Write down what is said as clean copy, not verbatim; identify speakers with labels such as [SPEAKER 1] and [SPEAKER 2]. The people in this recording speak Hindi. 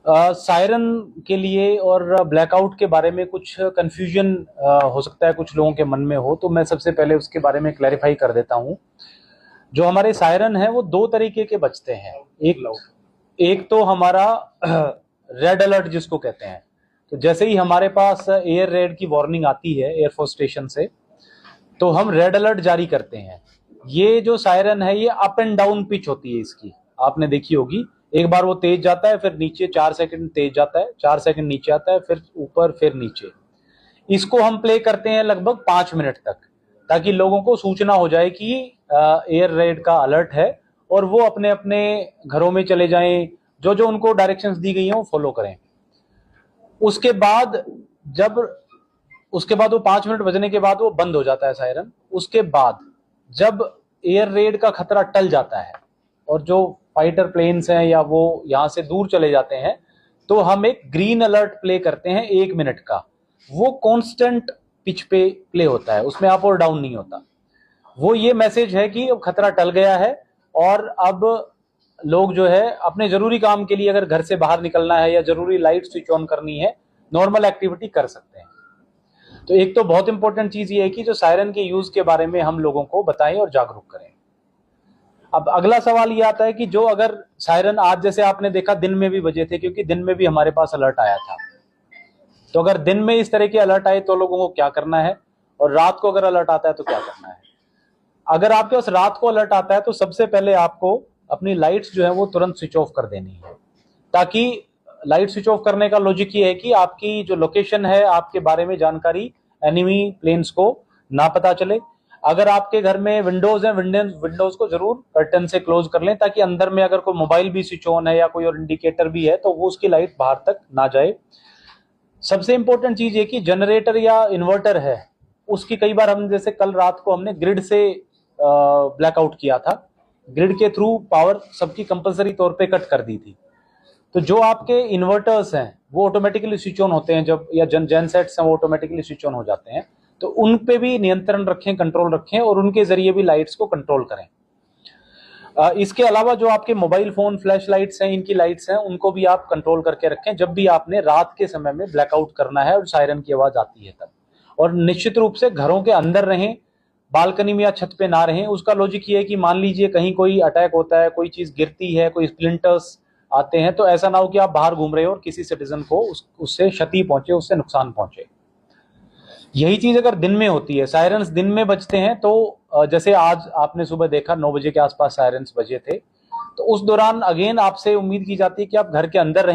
[SPEAKER 1] सायरन के लिए और ब्लैकआउट के बारे में कुछ कंफ्यूजन हो सकता है कुछ लोगों के मन में हो, तो मैं सबसे पहले उसके बारे में क्लैरिफाई कर देता हूं। जो हमारे सायरन है वो दो तरीके के बजते हैं। एक तो हमारा रेड अलर्ट जिसको कहते हैं। तो जैसे ही हमारे पास एयर रेड की वार्निंग आती है एयरफोर्स स्टेशन से, तो हम रेड अलर्ट जारी करते हैं। ये जो सायरन है ये अप एंड डाउन पिच होती है इसकी, आपने देखी होगी। एक बार वो तेज जाता है, फिर नीचे 4 सेकंड तेज जाता है, 4 सेकंड नीचे आता है, फिर ऊपर, फिर नीचे। इसको हम प्ले करते हैं लगभग 5 मिनट तक, ताकि लोगों को सूचना हो जाए कि एयर रेड का अलर्ट है और वो अपने अपने घरों में चले जाएं, जो जो उनको डायरेक्शंस दी गई हैं वो फॉलो करें। उसके बाद वो 5 मिनट बजने के बाद वो बंद हो जाता है सायरन। उसके बाद जब एयर रेड का खतरा टल जाता है और जो फाइटर प्लेन्स हैं या वो यहां से दूर चले जाते हैं, तो हम एक ग्रीन अलर्ट प्ले करते हैं 1 मिनट का। वो कांस्टेंट पिच पे प्ले होता है, उसमें अप और डाउन नहीं होता। वो ये मैसेज है कि अब खतरा टल गया है और अब लोग जो है अपने जरूरी काम के लिए अगर घर से बाहर निकलना है या जरूरी लाइट स्विच ऑन करनी है, नॉर्मल एक्टिविटी कर सकते हैं। तो एक तो बहुत इंपॉर्टेंट चीज ये है कि जो सायरन के यूज के बारे में हम लोगों को बताएं और जागरूक करें। अब अगला सवाल ये आता है कि जो अगर सायरन आज जैसे आपने देखा दिन में भी बजे थे, क्योंकि दिन में भी हमारे पास अलर्ट आया था, तो अगर दिन में इस तरह के अलर्ट आए तो लोगों को क्या करना है, और रात को अगर अलर्ट आता है तो क्या करना है। अगर आपके पास रात को अलर्ट आता है तो सबसे पहले आपको अपनी लाइट्स जो है वो तुरंत स्विच ऑफ कर देनी है, ताकि लाइट स्विच ऑफ करने का लॉजिक ये है कि आपकी जो लोकेशन है, आपके बारे में जानकारी एनिमी प्लेन्स को ना पता चले। अगर आपके घर में विंडोज हैं, विंडोज को जरूर कर्टन से क्लोज कर लें, ताकि अंदर में अगर कोई मोबाइल भी स्विच ऑन है या कोई और इंडिकेटर भी है तो वो उसकी लाइट बाहर तक ना जाए। सबसे इंपॉर्टेंट चीज ये कि जनरेटर या इन्वर्टर है उसकी, कई बार हम जैसे कल रात को हमने ग्रिड से ब्लैकआउट किया था, ग्रिड के थ्रू पावर सबकी कंपलसरी तौर पे कट कर दी थी। तो जो आपके इन्वर्टर्स हैं वो ऑटोमेटिकली स्विच ऑन होते हैं जब, या जेनसेट्स हैं वो ऑटोमेटिकली स्विच ऑन हो जाते हैं, तो उन पे भी नियंत्रण रखें, कंट्रोल रखें और उनके जरिए भी लाइट्स को कंट्रोल करें। इसके अलावा जो आपके मोबाइल फोन फ्लैश लाइट्स हैं, इनकी लाइट्स हैं, उनको भी आप कंट्रोल करके रखें जब भी आपने रात के समय में ब्लैकआउट करना है और सायरन की आवाज आती है तब। और निश्चित रूप से घरों के अंदर रहें, बालकनी में या छत पे ना रहें। उसका लॉजिक ये है कि मान लीजिए कहीं कोई अटैक होता है, कोई चीज गिरती है, कोई स्प्लिंटर्स आते हैं, तो ऐसा ना हो कि आप बाहर घूम रहे हो और किसी सिटीजन को उससे क्षति पहुंचे, उससे नुकसान पहुंचे। यही चीज अगर दिन में होती है, सायरन्स दिन में बजते हैं, तो जैसे आज आपने सुबह देखा 9 बजे के आसपास सायरन्स बजे थे, तो उस दौरान अगेन आपसे उम्मीद की जाती है कि आप घर के अंदर रहें।